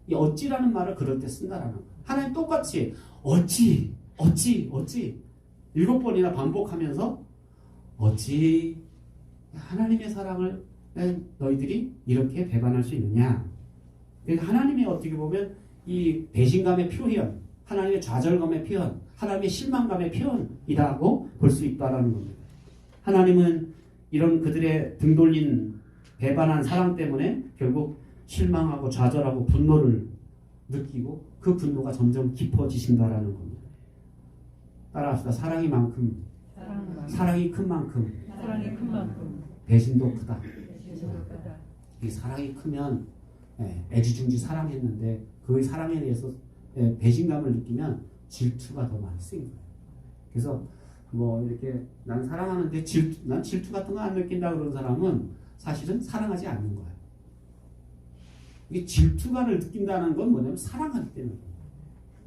이 어찌라는 말을 그럴 때 쓴다라는 거예요. 하나님 똑같이 어찌 7번이나 반복하면서 어찌 하나님의 사랑을 너희들이 이렇게 배반할 수 있느냐. 그러니까 하나님의 어떻게 보면 이 배신감의 표현, 하나님의 좌절감의 표현, 하나님의 실망감의 표현이라고 볼 수 있다라는 겁니다. 하나님은 이런 그들의 등 돌린 배반한 사랑 때문에 결국 실망하고 좌절하고 분노를 느끼고 그 분노가 점점 깊어지신다라는 겁니다. 따라합시다. 사랑이 큰 만큼 배신도 크다. 이 사랑이 크면 애지중지 사랑했는데 그 사랑에 대해서 배신감을 느끼면 질투가 더 많이 생겨요. 그래서 뭐 이렇게 난 사랑하는데 난 질투 같은 거 안 느낀다 그런 사람은 사실은 사랑하지 않는 거예요. 이게 질투감을 느낀다는 건 뭐냐면 사랑하기 때문에.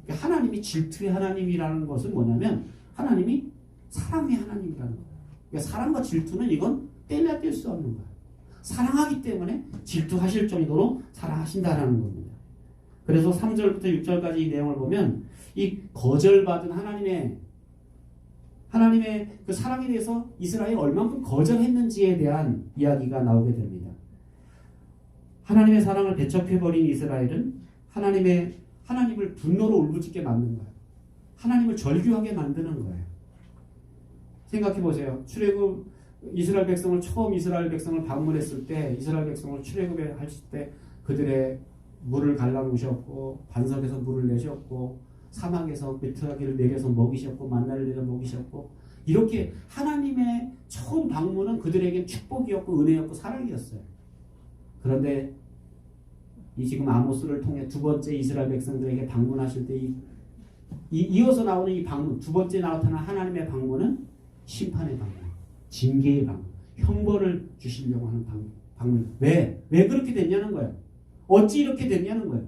그러니까 하나님이 질투의 하나님이라는 것은 뭐냐면 하나님이 사랑의 하나님이라는 거예요. 그러니까 사랑과 질투는 이건 떼려 뗄 수 없는 거예요. 사랑하기 때문에 질투하실 정도로 사랑하신다라는 겁니다. 그래서 3절부터 6절까지 이 내용을 보면 이 거절받은 하나님의 그 사랑에 대해서 이스라엘이 얼만큼 거절했는지에 대한 이야기가 나오게 됩니다. 하나님의 사랑을 배척해버린 이스라엘은 하나님을 분노로 울부짖게 만든 거예요. 하나님을 절규하게 만드는 거예요. 생각해보세요. 출애굽 이스라엘 백성을 방문했을 때 이스라엘 백성을 출애굽에 하실 때 그들의 물을 갈라놓으셨고 반석에서 물을 내셨고 사막에서 메뚜라기를 내려서 먹이셨고 만나를 내려 먹이셨고 이렇게 하나님의 처음 방문은 그들에게 축복이었고 은혜였고 사랑이었어요. 그런데 이 지금 아모스를 통해 두 번째 이스라엘 백성들에게 방문하실 때 이어서 나오는 이 방문, 두 번째 나타난 하나님의 방문은 심판의 방문, 징계의 방문, 형벌을 주시려고 하는 방문. 왜 그렇게 됐냐는 거예요. 어찌 이렇게 됐냐는 거예요.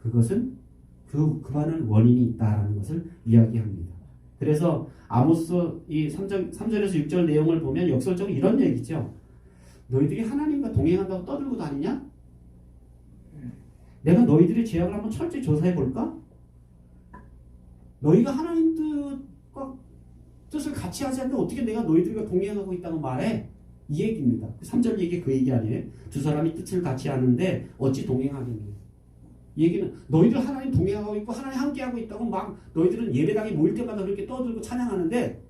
그것은 그 많은 원인이 있다라는 것을 이야기합니다. 그래서 아모스 이 3절에서 6절 내용을 보면 역설적으로 이런 얘기죠. 너희들이 하나님과 동행한다고 떠들고 다니냐? 내가 너희들의 죄악을 한번 철저히 조사해 볼까? 너희가 하나님 뜻을 같이 하지 않는데 어떻게 내가 너희들과 동행하고 있다고 말해? 이 얘기입니다. 3절 얘기 그 얘기 아니에요. 두 사람이 뜻을 같이 하는데 어찌 동행하겠니? 이 얘기는 너희들 하나님 동행하고 있고 하나님 함께하고 있다고 막 너희들은 예배당에 모일 때마다 그렇게 떠들고 찬양하는데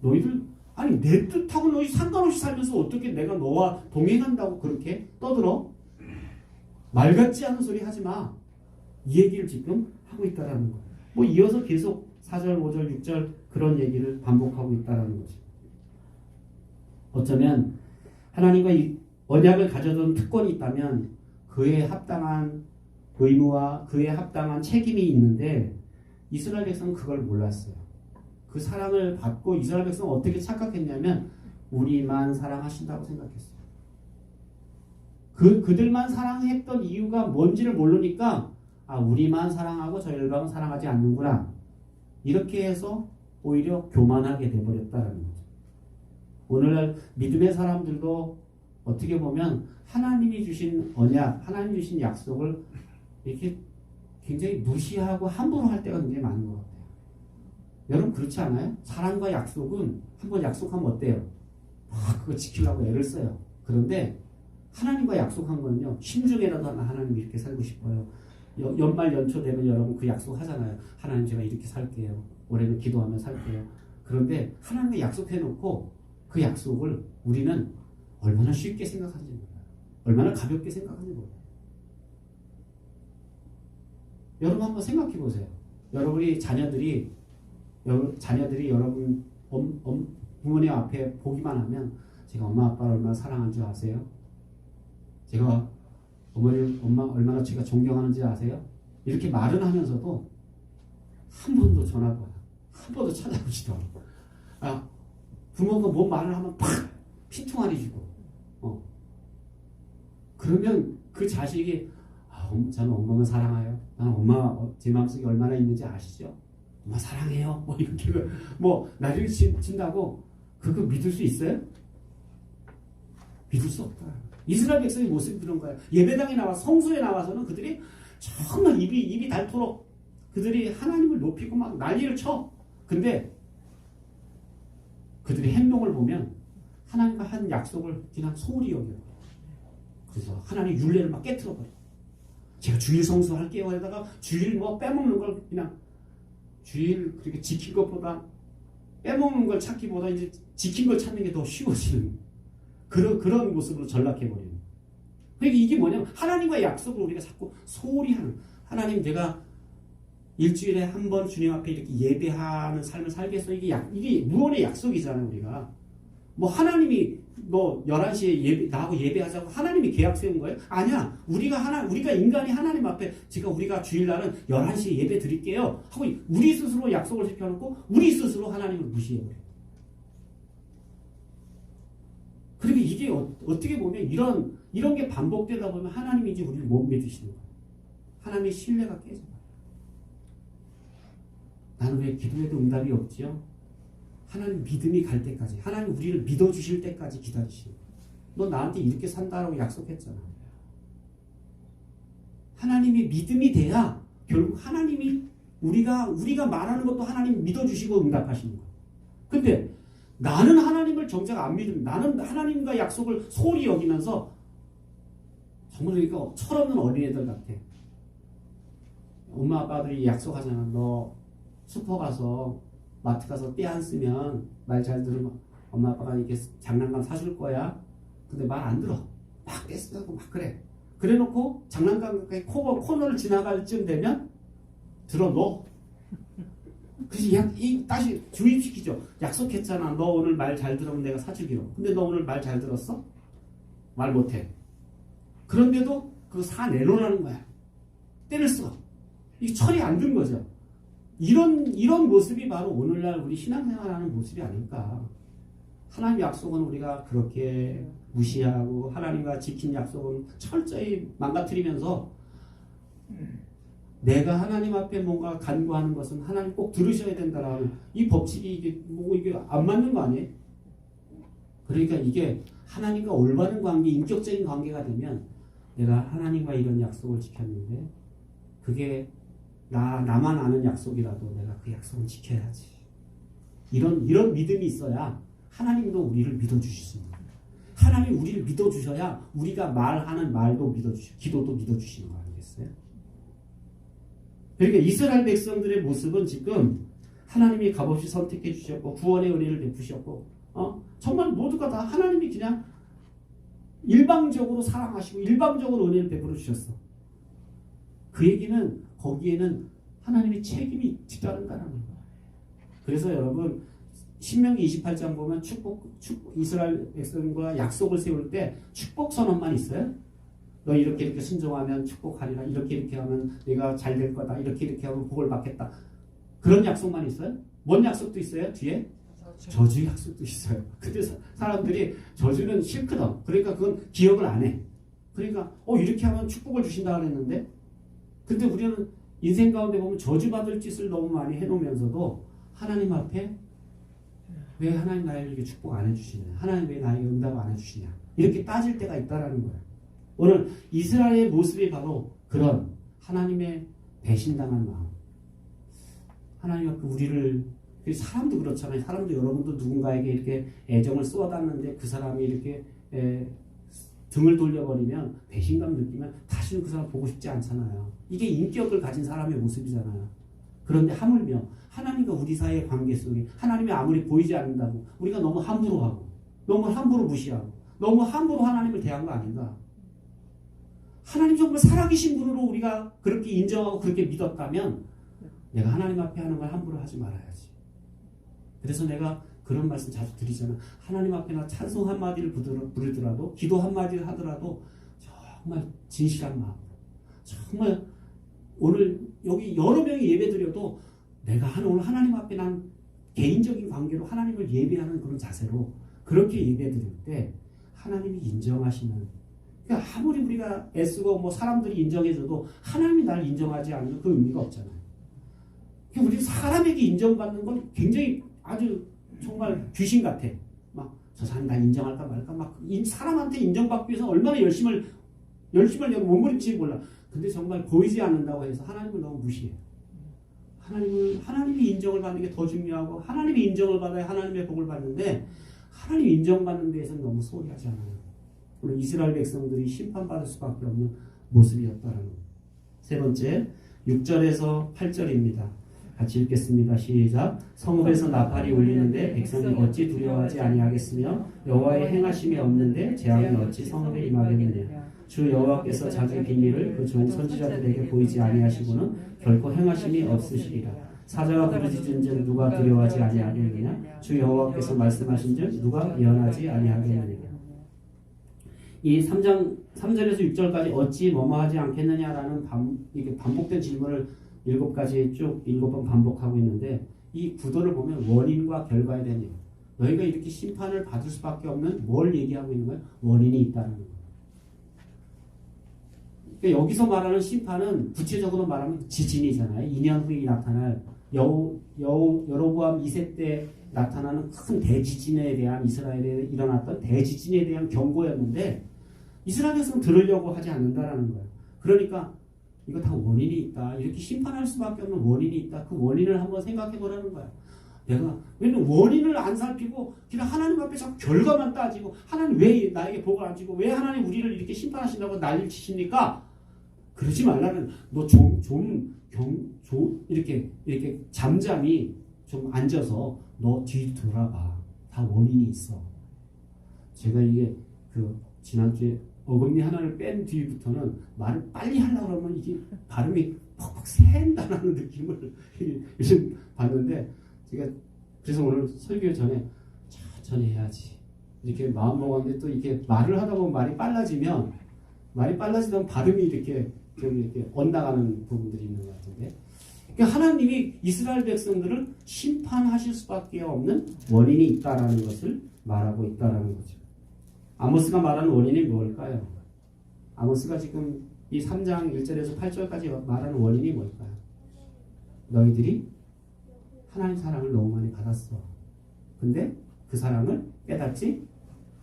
너희들 아니 내 뜻하고 너희 상관없이 살면서 어떻게 내가 너와 동행한다고 그렇게 떠들어? 말 같지 않은 소리 하지 마. 이 얘기를 지금 하고 있다라는 거예요. 뭐 이어서 계속 4절, 5절, 6절 그런 얘기를 반복하고 있다라는 거죠. 어쩌면 하나님과 이 언약을 가져둔 특권이 있다면 그에 합당한 의무와 그에 합당한 책임이 있는데 이스라엘 백성은 그걸 몰랐어요. 그 사랑을 받고 이스라엘 백성은 어떻게 착각했냐면 우리만 사랑하신다고 생각했어요. 그들만 사랑했던 이유가 뭔지를 모르니까 우리만 사랑하고 저 열방은 사랑하지 않는구나. 이렇게 해서 오히려 교만하게 돼버렸다는 거죠. 오늘날 믿음의 사람들도 어떻게 보면 하나님이 주신 언약, 하나님이 주신 약속을 이렇게 굉장히 무시하고 함부로 할 때가 굉장히 많은 것 같아요. 여러분 그렇지 않아요? 사랑과 약속은 한번 약속하면 어때요? 그거 지키려고 애를 써요. 그런데 하나님과 약속한 거는요. 심중에라도 하나님 이렇게 살고 싶어요. 연말 연초 되면 여러분 그 약속 하잖아요. 하나님 제가 이렇게 살게요. 올해는 기도하며 살게요. 그런데 하나님과 약속해놓고 그 약속을 우리는 얼마나 쉽게 생각하는지 몰라요. 얼마나 가볍게 생각하는지 몰라요. 여러분 한번 생각해 보세요. 여러분이 자녀들이 여러분 부모님 앞에 보기만 하면 제가 엄마 아빠를 얼마나 사랑하는 줄 아세요? 제가 엄마 얼마나 제가 존경하는지 아세요? 이렇게 말은 하면서도 한 번도 전화도 한 번도 찾아보지도 않고 부모가 뭔 말을 하면 팍 피퉁아리 주고 그러면 그 자식이 저는 엄마만 사랑해요. 나는 엄마 제 마음속에 얼마나 있는지 아시죠? 엄마 사랑해요. 뭐 이렇게 나중에 친다고 그거 믿을 수 있어요? 믿을 수 없다. 이스라엘 백성의 모습이 그런 거예요. 예배당에 나와 성소에 나와서는 그들이 정말 입이 닳도록 그들이 하나님을 높이고 막 난리를 쳐. 근데 그들의 행동을 보면 하나님과 한 약속을 그냥 소홀히 여겨요. 그래서 하나님 율례를 막 깨트려버려. 제가 주일 성수 할게요. 하다가 주일 빼먹는 걸 그냥 주일 그렇게 지킨 것보다 빼먹는 걸 찾기보다 이제 지킨 걸 찾는 게 더 쉬워지는 그런 모습으로 전락해버리는. 그러니까 이게 뭐냐면 하나님과의 약속을 우리가 자꾸 소홀히 하는. 하나님 제가 일주일에 한 번 주님 앞에 이렇게 예배하는 삶을 살겠어. 이게 무언의 약속이잖아요. 우리가 뭐 하나님이 너 11시에 나하고 예배하자고 하나님이 계약 세운 거예요? 아니야. 우리가 인간이 하나님 앞에 우리가 주일날은 11시에 예배 드릴게요 하고 우리 스스로 약속을 지켜놓고 우리 스스로 하나님을 무시해버려요. 그리고 이게 어떻게 보면 이런 게 반복되다 보면 하나님이 이제 우리를 못 믿으시는 거예요. 하나님의 신뢰가 깨져요. 나는 왜 기도해도 응답이 없지요? 하나님 믿음이 갈 때까지, 하나님 우리를 믿어주실 때까지 기다리시는 거예요. 너 나한테 이렇게 산다라고 약속했잖아. 하나님이 믿음이 돼야 결국 하나님이 우리가 말하는 것도 하나님 믿어주시고 응답하시는 거예요. 근데 나는 하나님을 정작 안 믿으면 나는 하나님과 약속을 소홀히 여기면서 정말 그러니까 철없는 어린애들 같아. 엄마 아빠들이 약속하잖아. 너 슈퍼 가서 마트 가서 때 안 쓰면 말 잘 들으면 엄마 아빠가 이렇게 장난감 사줄 거야. 근데 말 안 들어. 막 때 쓰고 막 그래. 그래 놓고 장난감 가까이 코너를 지나갈 쯤 되면 들어 너. 그래서 다시 주입시키죠. 약속했잖아. 너 오늘 말 잘 들으면 내가 사주기로. 근데 너 오늘 말 잘 들었어? 말 못해. 그런데도 그 사 내놓으라는 거야. 때를 써. 이게 철이 안 든 거죠. 이런 모습이 바로 오늘날 우리 신앙생활하는 모습이 아닐까. 하나님 약속은 우리가 그렇게 무시하고 하나님과 지킨 약속은 철저히 망가뜨리면서 내가 하나님 앞에 뭔가 간구하는 것은 하나님 꼭 들으셔야 된다라는 이 법칙이 이게 안 맞는 거 아니에요? 그러니까 이게 하나님과 올바른 관계, 인격적인 관계가 되면 내가 하나님과 이런 약속을 지켰는데 그게 나만 아는 약속이라도 내가 그 약속은 지켜야지. 이런 믿음이 있어야 하나님도 우리를 믿어주십니다. 하나님 우리를 믿어주셔야 우리가 말하는 말도 믿어주시고 기도도 믿어주시는 거 아니겠어요? 그러니까 이스라엘 백성들의 모습은 지금 하나님이 값없이 선택해 주셨고 구원의 은혜를 베푸셨고 정말 모두가 다 하나님이 그냥 일방적으로 사랑하시고 일방적으로 은혜를 베풀어 주셨어. 그 얘기는 거기에는 하나님의 책임이 뒤따른다는 거예요. 그래서 여러분 신명기 28장 보면 축복 이스라엘 백성과 약속을 세울 때 축복 선언만 있어요. 너 이렇게 순종하면 축복하리라. 이렇게 하면 내가 잘 될 거다. 이렇게 하면 복을 받겠다. 그런 약속만 있어요? 뭔 약속도 있어요? 뒤에? 저주 약속도 있어요. 근데 사람들이 저주는 싫거든. 그러니까 그건 기억을 안 해. 그러니까 이렇게 하면 축복을 주신다 그랬는데 근데 우리는 인생 가운데 보면 저주받을 짓을 너무 많이 해놓으면서도 하나님 앞에 왜 하나님 나에게 축복 안 해주시냐? 하나님 왜 나에게 응답 안 해주시냐? 이렇게 따질 때가 있다라는 거예요. 오늘 이스라엘의 모습이 바로 그런 하나님의 배신당한 마음. 하나님 앞에 우리를 사람도 그렇잖아요. 사람도 여러분도 누군가에게 이렇게 애정을 쏟았는데 그 사람이 이렇게 등을 돌려버리면 배신감 느끼면 다시는 그 사람 보고 싶지 않잖아요. 이게 인격을 가진 사람의 모습이잖아요. 그런데 하물며 하나님과 우리 사이의 관계 속에 하나님이 아무리 보이지 않는다고 우리가 너무 함부로 하고 너무 함부로 무시하고 너무 함부로 하나님을 대한 거 아닌가. 하나님 정말 살아계신 분으로 우리가 그렇게 인정하고 그렇게 믿었다면 내가 하나님 앞에 하는 걸 함부로 하지 말아야지. 그래서 내가 그런 말씀 자주 드리잖아. 하나님 앞에 나 찬송 한마디를 부르더라도 기도 한마디를 하더라도 정말 진실한 마음 정말 오늘 여기 여러 명이 예배 드려도 내가 오늘 하나님 앞에 난 개인적인 관계로 하나님을 예배하는 그런 자세로 그렇게 예배 드릴 때 하나님이 인정하시는 그러니까 아무리 우리가 애쓰고 사람들이 인정해줘도 하나님이 날 인정하지 않으면 그 의미가 없잖아요. 그러니까 우리 사람에게 인정받는 건 굉장히 아주 정말 귀신 같아. 막 저 사람이 나 인정할까 말까 막 사람한테 인정받기 위해서 얼마나 열심을 내고 몸부림치지 몰라. 근데 정말 보이지 않는다고 해서 하나님을 너무 무시해. 하나님이 인정을 받는 게 더 중요하고 하나님이 인정을 받아야 하나님의 복을 받는데 하나님 인정받는 데에서는 너무 소홀히 하지 않아요. 물론 이스라엘 백성들이 심판받을 수밖에 없는 모습이었다라는 세 번째 6절에서 8절입니다. 같이 읽겠습니다. 시작. 성읍에서 나팔이 울리는데 백성이 어찌 두려워하지 아니하겠으며 여호와의 행하심이 없는데 재앙이 어찌 성읍에 임하겠느냐. 주 여호와께서 자기 비밀을 그 종 선지자들에게 보이지 아니하시고는 결코 행하심이 없으시리라. 사자가 부르짖은즉 누가 두려워하지 아니하겠느냐. 주 여호와께서 말씀하신즉 누가 예언하지 아니하겠느냐. 이 3장 3절에서 6절까지 어찌 뭐뭐하지 않겠느냐라는 이게 반복된 질문을 7가지 쭉 7번 반복하고 있는데 이 구도를 보면 원인과 결과에 대한 얘기. 너희가 이렇게 심판을 받을 수밖에 없는 뭘 얘기하고 있는 거예요? 원인이 있다는 거예요. 그러니까 여기서 말하는 심판은 구체적으로 말하면 지진이잖아요. 2년 후에 나타날 여로보암 2세 때 나타나는 큰 대지진에 대한 이스라엘에 일어났던 대지진에 대한 경고였는데 이스라엘에서는 들으려고 하지 않는다라는 거예요. 그러니까 이거 다 원인이 있다. 이렇게 심판할 수밖에 없는 원인이 있다. 그 원인을 한번 생각해 보라는 거야. 내가 왜냐면 원인을 안 살피고 그냥 하나님 앞에 자꾸 결과만 따지고 하나님 왜 나에게 복을 안 주고 왜 하나님 우리를 이렇게 심판하신다고 난리를 치십니까? 그러지 말라는 너 이렇게 잠잠히 좀 앉아서 너 뒤 돌아봐. 다 원인이 있어. 제가 이게 지난주에 어금니 하나를 뺀 뒤부터는 말을 빨리 하려고 그러면 이게 발음이 퍽퍽 샌다는 느낌을 요즘 봤는데 제가 그래서 오늘 설교 전에 천천히 해야지 이렇게 마음 먹었는데 또 이렇게 말을 하다 보면 말이 빨라지면 발음이 이렇게 좀 이렇게 엇나가는 부분들이 있는 것 같은데 그러니까 하나님이 이스라엘 백성들을 심판하실 수밖에 없는 원인이 있다라는 것을 말하고 있다라는 거죠. 아모스가 말하는 원인이 뭘까요? 아모스가 지금 이 3장 1절에서 8절까지 말하는 원인이 뭘까요? 너희들이 하나님 사랑을 너무 많이 받았어. 근데 그 사랑을 깨닫지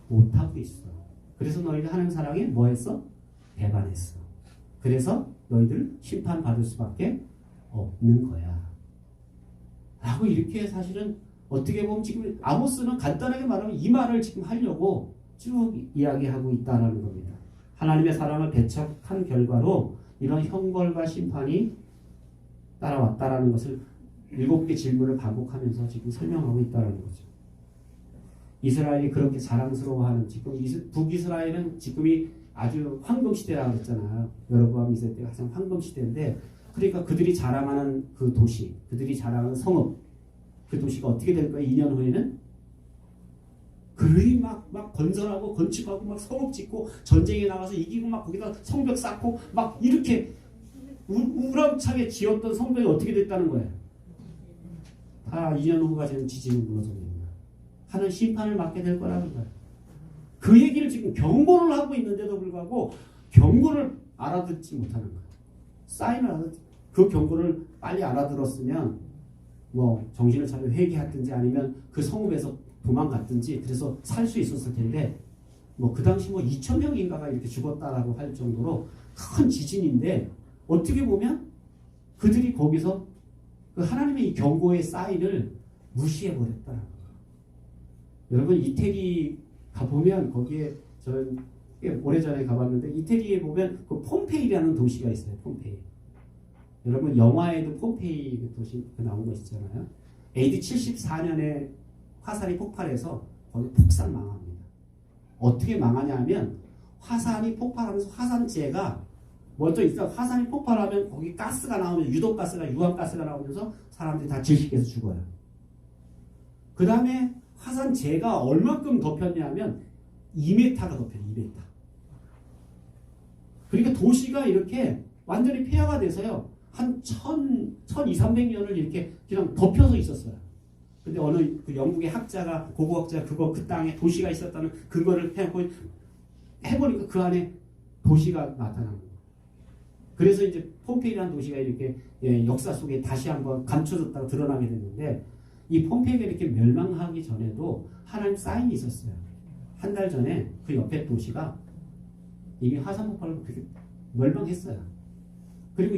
못하고 있어. 그래서 너희들 하나님 사랑에 뭐 했어? 배반했어. 그래서 너희들 심판받을 수밖에 없는 거야. 라고 이렇게 사실은 어떻게 보면 지금 아모스는 간단하게 말하면 이 말을 지금 하려고 쭉 이야기하고 있다는 겁니다. 하나님의 사랑을 배척한 결과로 이런 형벌과 심판이 따라왔다라는 것을 7개 질문을 반복하면서 지금 설명하고 있다는 거죠. 이스라엘이 그렇게 자랑스러워하는 지금 북이스라엘은 지금이 아주 황금시대라고 그랬잖아요. 여로보암 2세 때가 가장 황금시대인데 그러니까 그들이 자랑하는 그 도시, 그들이 자랑하는 성읍 그 도시가 어떻게 될 거예요? 2년 후에는 그들이 막 건설하고 건축하고 막 성읍 짓고 전쟁에 나가서 이기고 막 거기다 성벽 쌓고 막 이렇게 우람차게 지었던 성벽이 어떻게 됐다는 거예요? 다 2년 후가 되면 지진이 무너집니다. 하는 심판을 받게 될 거라는 거예요. 그 얘기를 지금 경고를 하고 있는데도 불구하고 경고를 알아듣지 못하는 거예요. 사인을 알아듣지. 그 경고를 빨리 알아들었으면 뭐 정신을 차려 회개했든지 아니면 그 성읍에서 도망갔든지 그래서 살 수 있었을 텐데 뭐 그 당시 뭐 2,000명인가가 이렇게 죽었다라고 할 정도로 큰 지진인데 어떻게 보면 그들이 거기서 그 하나님의 이 경고의 사인을 무시해버렸다라는 거예요. 여러분 이태리 가보면 거기에 저는 꽤 오래전에 가봤는데 이태리에 보면 그 폼페이라는 도시가 있어요. 폼페이. 여러분 영화에도 폼페이 그 도시 나온 거 있잖아요. AD 74년에 화산이 폭발해서 거기 폭삭 망합니다. 어떻게 망하냐 하면 화산이 폭발하면서 화산재가 먼저 있어 화산이 폭발하면 거기 가스가 나오면 유독가스가 유황가스가 나오면서 사람들이 다 질식해서 죽어요. 그 다음에 화산재가 얼마큼 덮였냐면 2m가 덮여요. 2m. 그러니까 도시가 이렇게 완전히 폐허가 돼서요. 한 1200~300년을 이렇게 그냥 덮여서 있었어요. 근데 어느 그 영국의 학자가 고고학자가 그 땅에 도시가 있었다는 근거를 해보니까 그 안에 도시가 나타난 거예요. 그래서 이제 폼페이라는 도시가 이렇게 역사 속에 다시 한번 감춰졌다가 드러나게 됐는데 이 폼페이가 이렇게 멸망하기 전에도 하나님 사인이 있었어요. 한 달 전에 그 옆에 도시가 이미 화산 폭발로 그렇게 멸망했어요. 그리고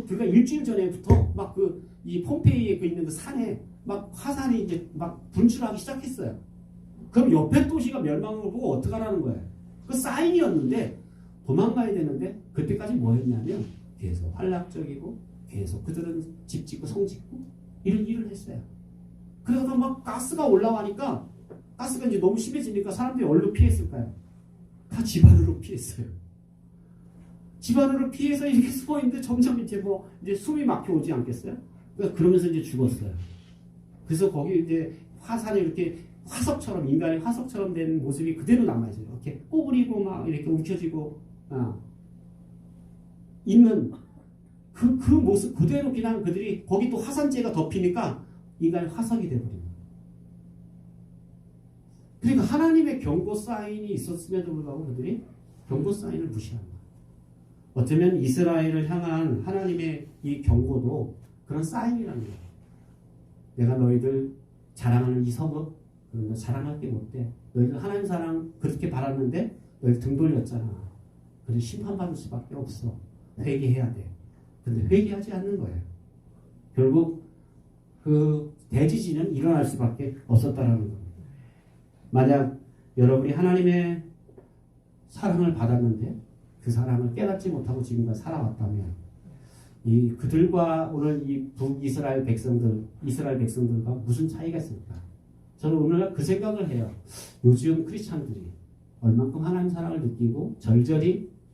그러니까 일주일 전에부터 막 이 폼페이에 있는 그 산에 막 화산이 이제 막 분출하기 시작했어요. 그럼 옆에 도시가 멸망을 보고 어떡하라는 거예요? 그 사인이었는데 도망가야 되는데 그때까지 뭐 했냐면 계속 환락적이고 계속 그들은 집 짓고 성 짓고 이런 일을 했어요. 그러다가 막 가스가 올라가니까 가스가 이제 너무 심해지니까 사람들이 어디로 피했을까요? 다 집 안으로 피했어요. 집 안으로 피해서 이렇게 숨어 있는데 점점 이제 이제 숨이 막혀 오지 않겠어요? 그러니까 그러면서 이제 죽었어요. 그래서 거기 이제 화산이 이렇게 화석처럼 인간의 화석처럼 된 모습이 그대로 남아있어요. 이렇게 꼬부리고 막 이렇게 움켜쥐고 있는 그 모습 그대로 그냥 그들이 거기 또 화산재가 덮이니까 인간의 화석이 되어버립니다. 그러니까 하나님의 경고 사인이 있었음에도 불구하고 그들이 경고 사인을 무시한 거예요. 어쩌면 이스라엘을 향한 하나님의 이 경고도 그런 사인이라는 거예요. 내가 너희들 자랑하는 이 성읍 그런 거 자랑할 게 못돼. 너희들 하나님 사랑 그렇게 바랐는데 너희들 등 돌렸잖아. 그래서 심판받을 수밖에 없어. 회개해야 돼. 근데 회개하지 않는 거예요. 결국 그 대지진은 일어날 수밖에 없었다라는 겁니다. 만약 여러분이 하나님의 사랑을 받았는데 그 사랑을 깨닫지 못하고 지금까지 살아왔다면 그들과 오늘 이 북이스라엘 백성들과 무슨 차이가 있을까? 저는 오늘날 그 생각을 해요. 요즘 크리스찬들이 얼만큼 하나님 사랑을 느끼고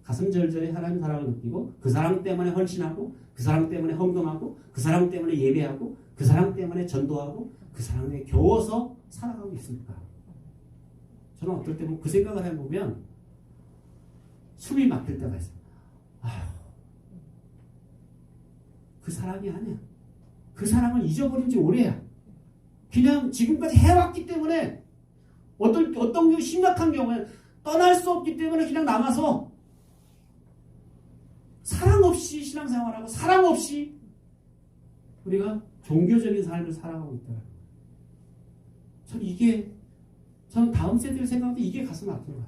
가슴 절절히 하나님 사랑을 느끼고 그 사랑 때문에 헌신하고 그 사랑 때문에 헌금하고 그 사랑 때문에 예배하고 그 사랑 때문에 전도하고 그 사랑에 겨워서 살아가고 있을까? 저는 어떨 때 그 생각을 해보면 숨이 막힐 때가 있어요. 그 사랑이 아니야. 그 사랑을 잊어버린 지 오래야. 그냥 지금까지 해왔기 때문에 어떤 심각한 경우에 떠날 수 없기 때문에 그냥 남아서 사랑 없이 신앙생활하고 사랑 없이 우리가 종교적인 삶을 살아가고 있더라고요. 저는 다음 세대를 생각하면 이게 가슴 아픈 거야.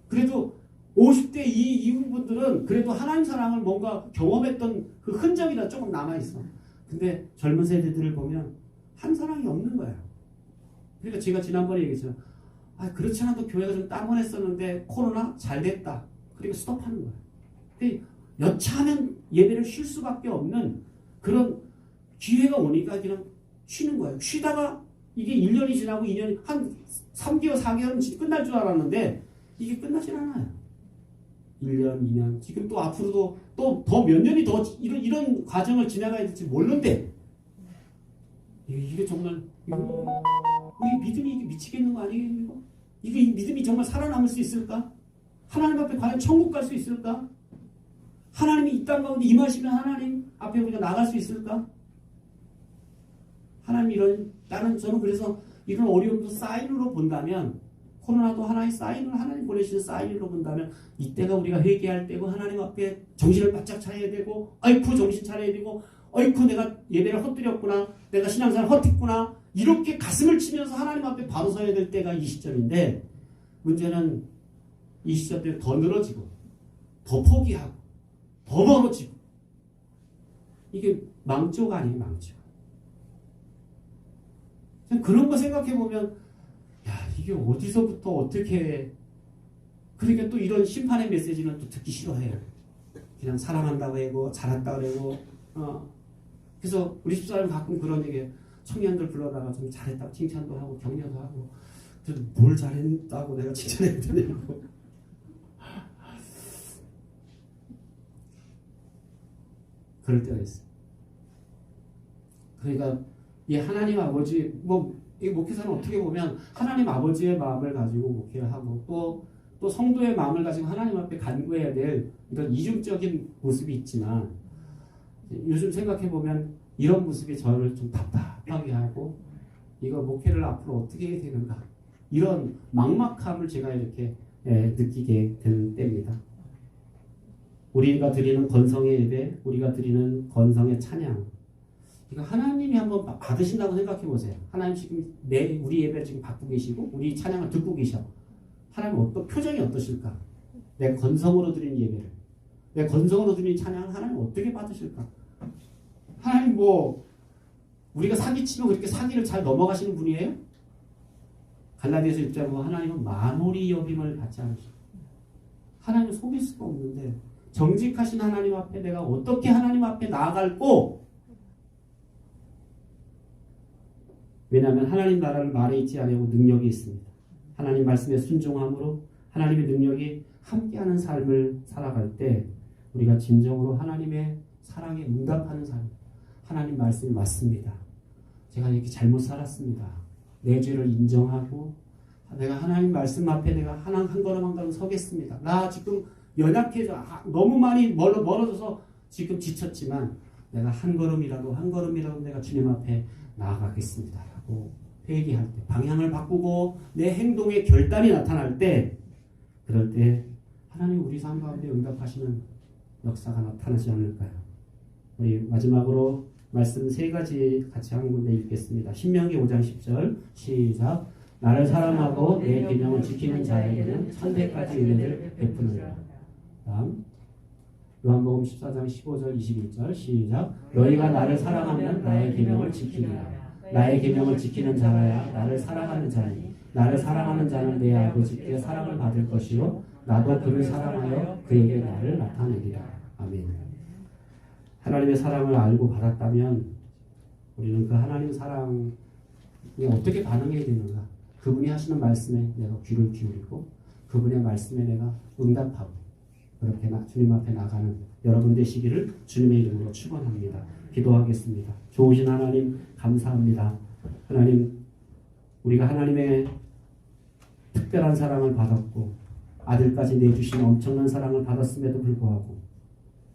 그래도 50대 이후 분들은 그래도 하나님 사랑을 뭔가 경험했던 그 흔적이라 조금 남아있어. 근데 젊은 세대들을 보면 한 사랑이 없는 거예요. 그러니까 제가 지난번에 얘기했잖아요. 그렇지 않아도 교회가 좀 따문했었는데 코로나 잘 됐다. 그러니까 스톱하는 거예요. 근데 여차하면 예배를 쉴 수밖에 없는 그런 기회가 오니까 그냥 쉬는 거예요. 쉬다가 이게 1년이 지나고 2년이 한 3개월, 4개월은 끝날 줄 알았는데 이게 끝나질 않아요. 1년, 2년. 지금 또 앞으로도 또 더 몇 년이 더 이런 과정을 지나가야 될지 모르는데 이게 정말 우리 믿음이 이게 미치겠는 거 아니겠습니까? 이게 믿음이 정말 살아남을 수 있을까? 하나님 앞에 과연 천국 갈 수 있을까? 하나님이 이 땅 가운데 임하시면 하나님 앞에 우리가 나갈 수 있을까? 하나님 저는 그래서 이런 어려움도 사인으로 본다면 코로나도 하나의 사인을 하나님 보내시는 사인으로 본다면 이때가 우리가 회개할 때고 하나님 앞에 정신을 바짝 차려야 되고 아이쿠 정신 차려야 되고 아이쿠 내가 예배를 헛드렸구나 내가 신앙생활 헛했구나 이렇게 가슴을 치면서 하나님 앞에 바로 서야 될 때가 이 시점인데 문제는 이 시점 때 더 늘어지고 더 포기하고 더 멀어지고 이게 망조가 아니에요. 망조. 그런 거 생각해보면 이게 어디서부터 어떻게 그러니까 또 이런 심판의 메시지는 또 듣기 싫어해요. 그냥 사랑한다고 하고 잘한다고 하고 그래서 우리 집사람 가끔 그런 얘기해요. 청년들 불러다가 좀 잘했다고 칭찬도 하고 격려도 하고 뭘 잘했다고 내가 칭찬해야 되냐고 그럴 때가 있어요. 그러니까 이 하나님 아버지 이 목회자는 어떻게 보면 하나님 아버지의 마음을 가지고 목회를 하고 또 성도의 마음을 가지고 하나님 앞에 간구해야 될 이런 이중적인 모습이 있지만 요즘 생각해 보면 이런 모습이 저를 좀 답답하게 하고 이거 목회를 앞으로 어떻게 해야 되는가 이런 막막함을 제가 이렇게 느끼게 되는 때입니다. 우리가 드리는 건성의 예배, 우리가 드리는 건성의 찬양 그러니까 하나님이 한번 받으신다고 생각해 보세요. 하나님 지금 우리 예배를 지금 받고 계시고 우리 찬양을 듣고 계셔. 하나님 어떤 표정이 어떠실까? 내 건성으로 드린 예배를 내 건성으로 드린 찬양을 하나님 어떻게 받으실까? 하나님 우리가 사기치면 그렇게 사기를 잘 넘어가시는 분이에요? 갈라디아서 1장 하나님은 만홀히 여김을 받지 않으시고 하나님을 속일 수가 없는데 정직하신 하나님 앞에 내가 어떻게 하나님 앞에 나아갈고, 왜냐하면 하나님 나라를 말에 있지 아니하고 능력이 있습니다. 하나님 말씀에 순종함으로 하나님의 능력이 함께하는 삶을 살아갈 때 우리가 진정으로 하나님의 사랑에 응답하는 삶, 하나님 말씀이 맞습니다. 제가 이렇게 잘못 살았습니다. 내 죄를 인정하고 내가 하나님 말씀 앞에 내가 한 걸음 한 걸음 서겠습니다. 나 지금 연약해져 너무 많이 멀어져서 지금 지쳤지만 내가 한 걸음이라도 내가 주님 앞에 나아가겠습니다 라고 회개할 때, 방향을 바꾸고 내 행동의 결단이 나타날 때, 그럴 때 하나님 우리 삶 가운데 응답하시는 역사가 나타나지 않을까요? 우리 마지막으로 말씀 세 가지 같이 한 군데 읽겠습니다. 신명기 5장 10절 시작. 나를 사랑하고 내 계명을 지키는 자에게는 천대까지 은혜를 베푸느니라. 다음 요한복음 14장 15절 21절 시작. 너희가 나를 사랑하면 나의 계명을 지키리라. 나의 계명을 지키는 자라야 나를 사랑하는 자니 나를 사랑하는 자는 내 아버지께 사랑을 받을 것이요 나도 그를 사랑하여 그에게 나를 나타내리라. 아멘. 하나님의 사랑을 알고 받았다면 우리는 그 하나님 사랑에 어떻게 반응해야 되는가? 그분이 하시는 말씀에 내가 귀를 기울이고 그분의 말씀에 내가 응답하고 그렇게 주님 앞에 나가는 여러분 되시기를 주님의 이름으로 축원합니다. 기도하겠습니다. 좋으신 하나님 감사합니다. 하나님 우리가 하나님의 특별한 사랑을 받았고 아들까지 내주신 엄청난 사랑을 받았음에도 불구하고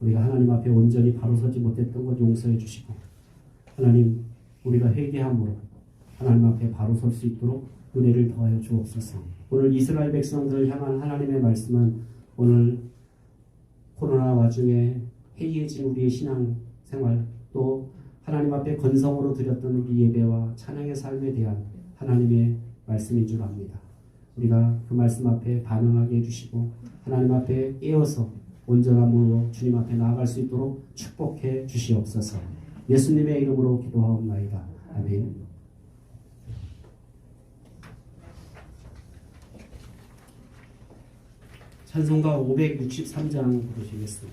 우리가 하나님 앞에 온전히 바로 서지 못했던 것 용서해 주시고 하나님 우리가 회개함으로 하나님 앞에 바로 설 수 있도록 은혜를 더하여 주옵소서. 오늘 이스라엘 백성들을 향한 하나님의 말씀은 오늘 코로나 와중에 해이해진 우리의 신앙생활 또 하나님 앞에 건성으로 드렸던 우리 예배와 찬양의 삶에 대한 하나님의 말씀인 줄 압니다. 우리가 그 말씀 앞에 반응하게 해주시고 하나님 앞에 깨어서 온전함으로 주님 앞에 나아갈 수 있도록 축복해 주시옵소서. 예수님의 이름으로 기도하옵나이다. 아멘. 찬송가 563장 부르시겠습니다.